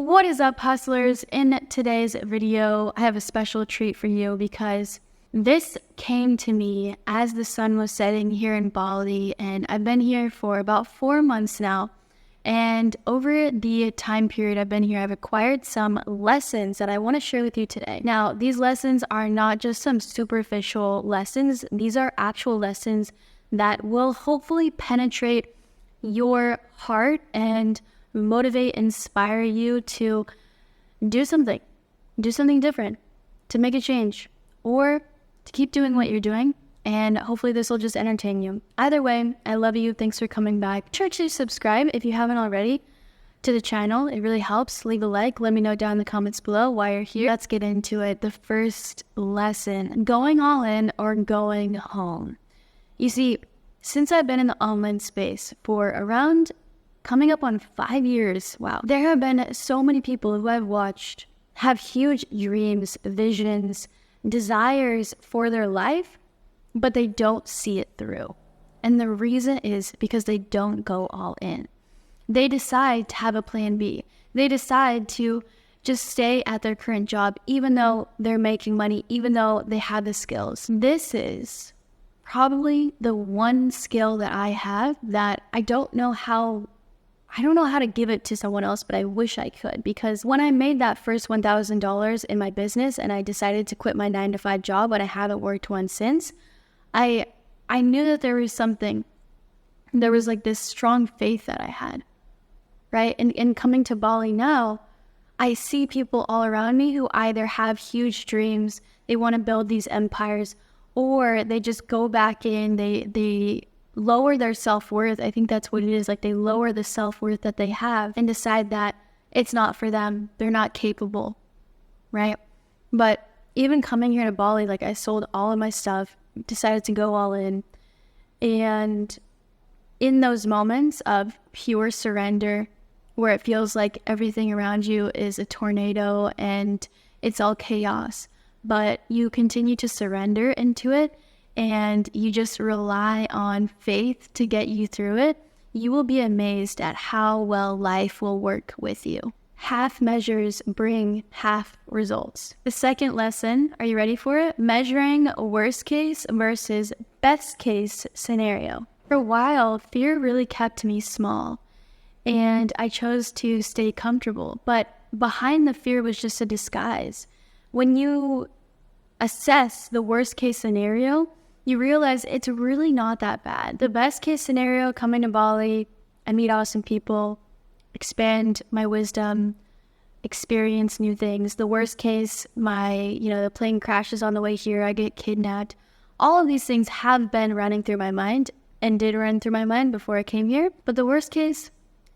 What is up, hustlers? In today's video, I have a special treat for you because this came to me as the sun was setting here in Bali, and I've been here for about 4 months now. And over the time period I've been here, I've acquired some lessons that I want to share with you today. Now, these lessons are not just some superficial lessons. These are actual lessons that will hopefully penetrate your heart and motivate, inspire you to do something different, to make a change, or to keep doing what you're doing. And hopefully this will just entertain you. Either way, I love you. Thanks for coming back. Make sure to subscribe if you haven't already to the channel. It really helps. Leave a like. Let me know down in the comments below why you're here. Let's get into it. The first lesson, going all in or going home. You see, since I've been in the online space for around coming up on 5 years, wow, there have been so many people who I've watched have huge dreams, visions, desires for their life, but they don't see it through. And the reason is because they don't go all in. They decide to have a plan B. They decide to just stay at their current job, even though they're making money, even though they have the skills. This is probably the one skill that I have that I don't know how to give it to someone else, but I wish I could. Because when I made that first $1,000 in my business and I decided to quit my 9-to-5 job, and I haven't worked one since, I knew that there was something. There was like this strong faith that I had, right? And in coming to Bali now, I see people all around me who either have huge dreams, they want to build these empires, or they just go back in, they lower their self-worth. I think that's what it is. Like, they lower the self-worth that they have and decide that it's not for them. They're not capable, right? But even coming here to Bali, like, I sold all of my stuff, decided to go all in. And in those moments of pure surrender, where it feels like everything around you is a tornado and it's all chaos, but you continue to surrender into it, and you just rely on faith to get you through it, you will be amazed at how well life will work with you. Half measures bring half results. The second lesson, are you ready for it? Measuring worst case versus best case scenario. For a while, fear really kept me small, and I chose to stay comfortable. But behind the fear was just a disguise. When you assess the worst case scenario, you realize it's really not that bad. The best case scenario, coming to Bali, I meet awesome people, expand my wisdom, experience new things. The worst case, the plane crashes on the way here, I get kidnapped. All of these things have been running through my mind and did run through my mind before I came here. But the worst case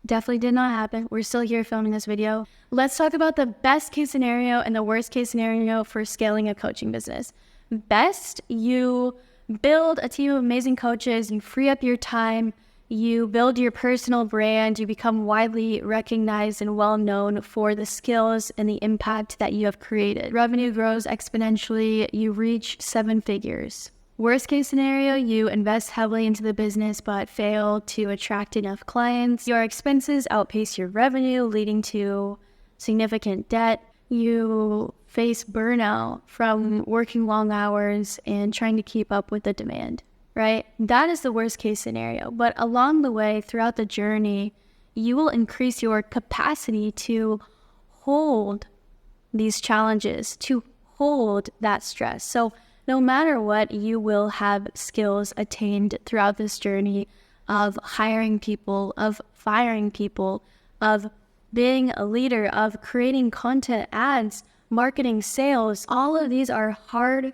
definitely did not happen. We're still here filming this video. Let's talk about the best case scenario and the worst case scenario for scaling a coaching business. Best, you build a team of amazing coaches, you free up your time, you build your personal brand, you become widely recognized and well known for the skills and the impact that you have created. Revenue grows exponentially, you reach 7 figures. Worst case scenario, you invest heavily into the business but fail to attract enough clients. Your expenses outpace your revenue, leading to significant debt. You face burnout from working long hours and trying to keep up with the demand, right? That is the worst case scenario. But along the way, throughout the journey, you will increase your capacity to hold these challenges, to hold that stress. So no matter what, you will have skills attained throughout this journey of hiring people, of firing people, of being a leader, of creating content, ads, marketing, sales. All of these are hard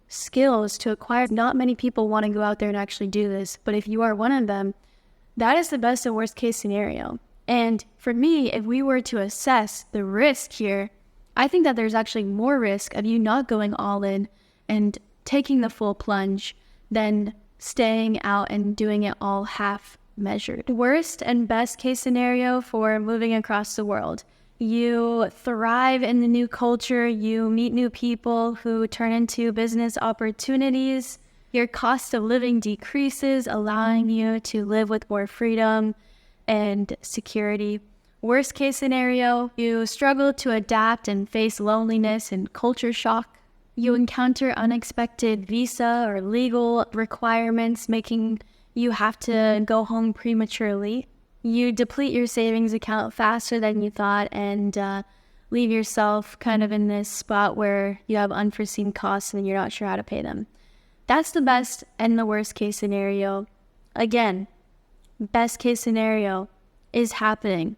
skills to acquire. Not many people want to go out there and actually do this, but if you are one of them, that is the best and worst case scenario. And for me, if we were to assess the risk here, I think that there's actually more risk of you not going all in and taking the full plunge than staying out and doing it all half measured. Worst and best case scenario for moving across the world. You thrive in the new culture, you meet new people who turn into business opportunities, your cost of living decreases, allowing you to live with more freedom and security. Worst case scenario, you struggle to adapt and face loneliness and culture shock. You encounter unexpected visa or legal requirements, making you have to go home prematurely. You deplete your savings account faster than you thought and leave yourself kind of in this spot where you have unforeseen costs and you're not sure how to pay them. That's the best and the worst case scenario. Again, best case scenario is happening.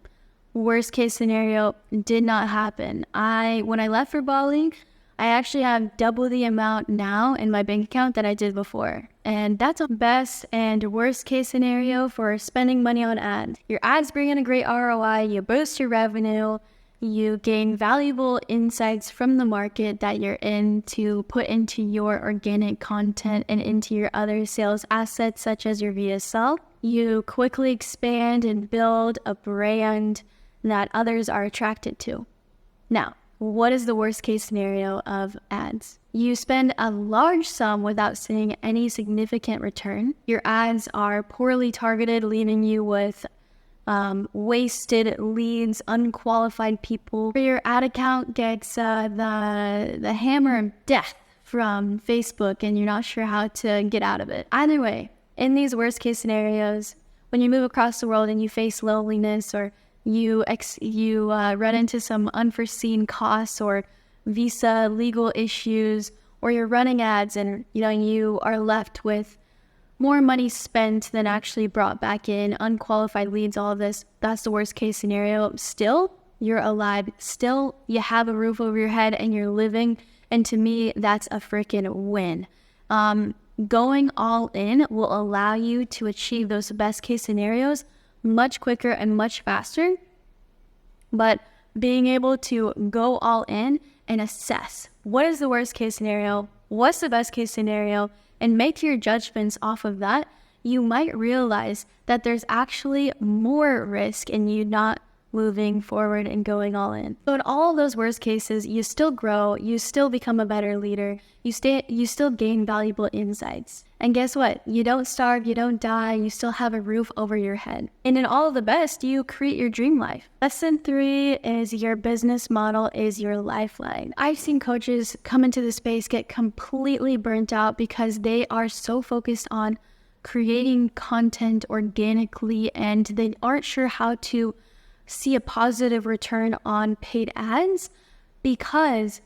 Worst case scenario did not happen. When I left for Bali, I actually have double the amount now in my bank account that I did before. And that's a best and worst case scenario for spending money on ads. Your ads bring in a great ROI, you boost your revenue, you gain valuable insights from the market that you're in to put into your organic content and into your other sales assets such as your VSL. You quickly expand and build a brand that others are attracted to. Now, what is the worst case scenario of ads? You spend a large sum without seeing any significant return. Your ads are poorly targeted, leaving you with wasted leads, unqualified people. Your ad account gets the hammer of death from Facebook and you're not sure how to get out of it. Either way, in these worst case scenarios, when you move across the world and you face loneliness or you run into some unforeseen costs or visa legal issues, or you're running ads and you are left with more money spent than actually brought back in, unqualified leads, all of this, that's the worst case scenario. Still, you're alive. Still, you have a roof over your head and you're living. And to me, that's a freaking win. Going all in will allow you to achieve those best case scenarios much quicker and much faster. But being able to go all in and assess what is the worst case scenario, what's the best case scenario, and make your judgments off of that, you might realize that there's actually more risk in you not moving forward and going all in. So in all of those worst cases, you still grow, you still become a better leader, you still gain valuable insights. And guess what? You don't starve, you don't die, you still have a roof over your head. And in all of the best, you create your dream life. Lesson 3 is your business model is your lifeline. I've seen coaches come into the space get completely burnt out because they are so focused on creating content organically and they aren't sure how to see a positive return on paid ads because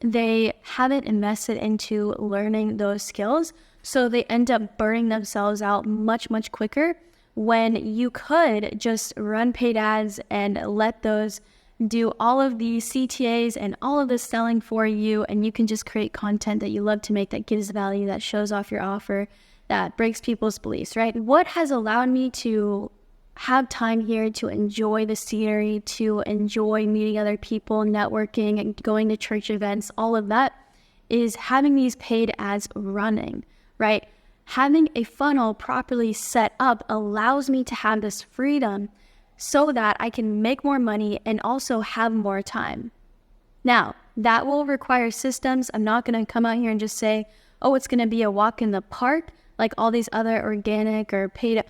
they haven't invested into learning those skills. So they end up burning themselves out much, much quicker when you could just run paid ads and let those do all of the CTAs and all of the selling for you. And you can just create content that you love to make that gives value, that shows off your offer, that breaks people's beliefs, right? What has allowed me to have time here to enjoy the scenery, to enjoy meeting other people, networking, and going to church events, all of that is having these paid ads running, right? Having a funnel properly set up allows me to have this freedom so that I can make more money and also have more time. Now, that will require systems. I'm not going to come out here and just say, oh, it's going to be a walk in the park like all these other organic or paid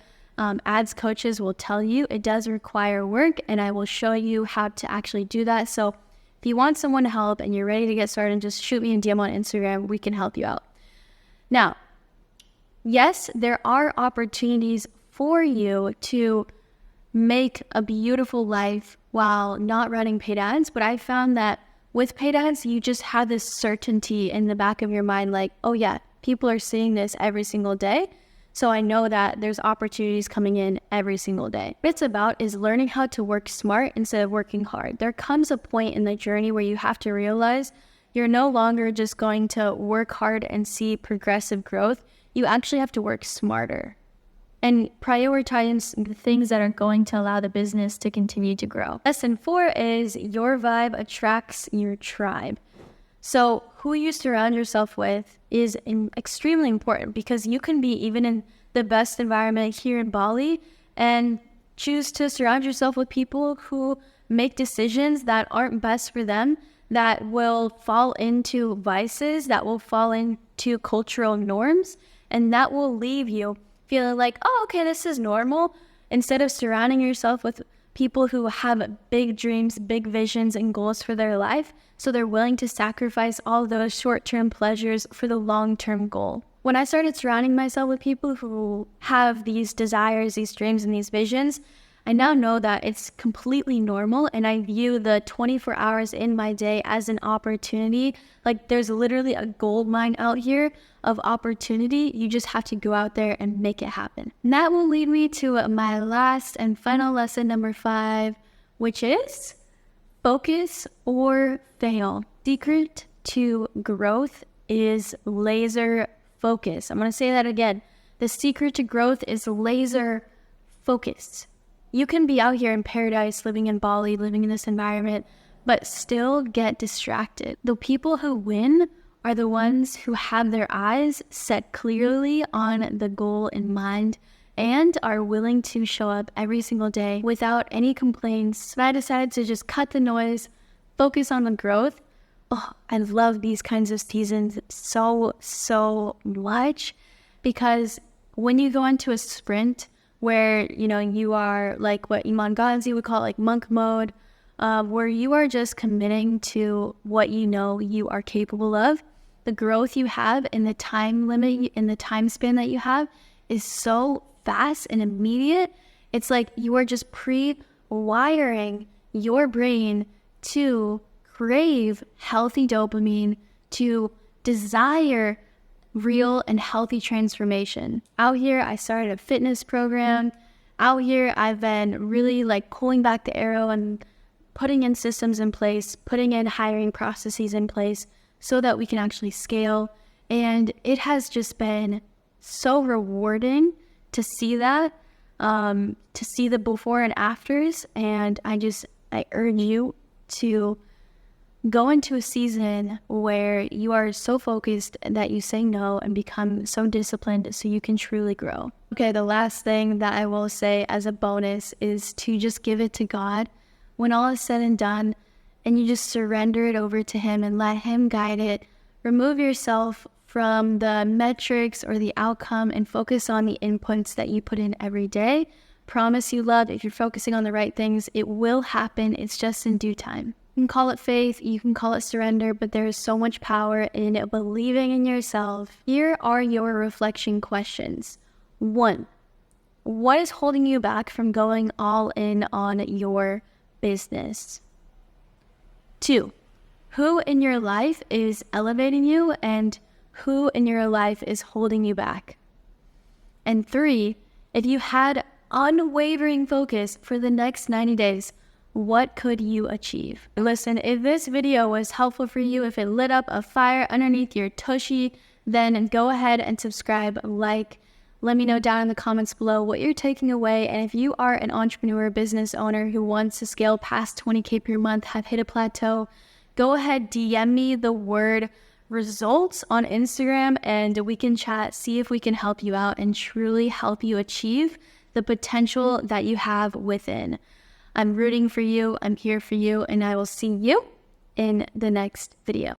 ads coaches will tell you. It does require work, and I will show you how to actually do that. So if you want someone to help and you're ready to get started, just shoot me a DM on Instagram. We can help you out. Now, yes, there are opportunities for you to make a beautiful life while not running paid ads, but I found that with paid ads, you just have this certainty in the back of your mind, like, oh yeah, people are seeing this every single day. So I know that there's opportunities coming in every single day. What it's about is learning how to work smart instead of working hard. There comes a point in the journey where you have to realize you're no longer just going to work hard and see progressive growth. You actually have to work smarter and prioritize the things that are going to allow the business to continue to grow. Lesson 4 is your vibe attracts your tribe. So who you surround yourself with is extremely important because you can be even in the best environment here in Bali and choose to surround yourself with people who make decisions that aren't best for them, that will fall into vices, that will fall into cultural norms, and that will leave you feeling like, oh, okay, this is normal, instead of surrounding yourself with people who have big dreams, big visions, and goals for their life, so they're willing to sacrifice all those short-term pleasures for the long-term goal. When I started surrounding myself with people who have these desires, these dreams, and these visions, I now know that it's completely normal, and I view the 24 hours in my day as an opportunity. Like, there's literally a gold mine out here of opportunity. You just have to go out there and make it happen. And that will lead me to my last and final lesson, number 5, which is focus or fail. Secret to growth is laser focus. I'm going to say that again. The secret to growth is laser focus. You can be out here in paradise, living in Bali, living in this environment, but still get distracted. The people who win are the ones who have their eyes set clearly on the goal in mind and are willing to show up every single day without any complaints. I decided to just cut the noise, focus on the growth. Oh, I love these kinds of seasons so much, because when you go into a sprint where, you are like what Iman Gandhi would call like monk mode, where you are just committing to what you are capable of, the growth you have and the time limit and the time span that you have is so fast and immediate. It's like you are just pre-wiring your brain to crave healthy dopamine, to desire real and healthy transformation. Out here, I started a fitness program. Out here, I've been really like pulling back the arrow and putting in systems in place, putting in hiring processes in place so that we can actually scale. And it has just been so rewarding to see that, to see the before and afters. And I urge you to go into a season where you are so focused that you say no and become so disciplined so you can truly grow. Okay, the last thing that I will say as a bonus is to just give it to God. When all is said and done, and you just surrender it over to Him and let Him guide it, remove yourself from the metrics or the outcome and focus on the inputs that you put in every day. Promise you, love, if you're focusing on the right things, it will happen. It's just in due time. You can call it faith, you can call it surrender, but there is so much power in believing in yourself. Here are your reflection questions. 1, what is holding you back from going all in on your business? 2, who in your life is elevating you and who in your life is holding you back? And 3, if you had unwavering focus for the next 90 days, what could you achieve? Listen, if this video was helpful for you, if it lit up a fire underneath your tushy, then go ahead and subscribe, like. Let me know down in the comments below what you're taking away. And if you are an entrepreneur, business owner who wants to scale past 20K per month, have hit a plateau, go ahead, DM me the word results on Instagram and we can chat, see if we can help you out and truly help you achieve the potential that you have within. I'm rooting for you. I'm here for you, and I will see you in the next video.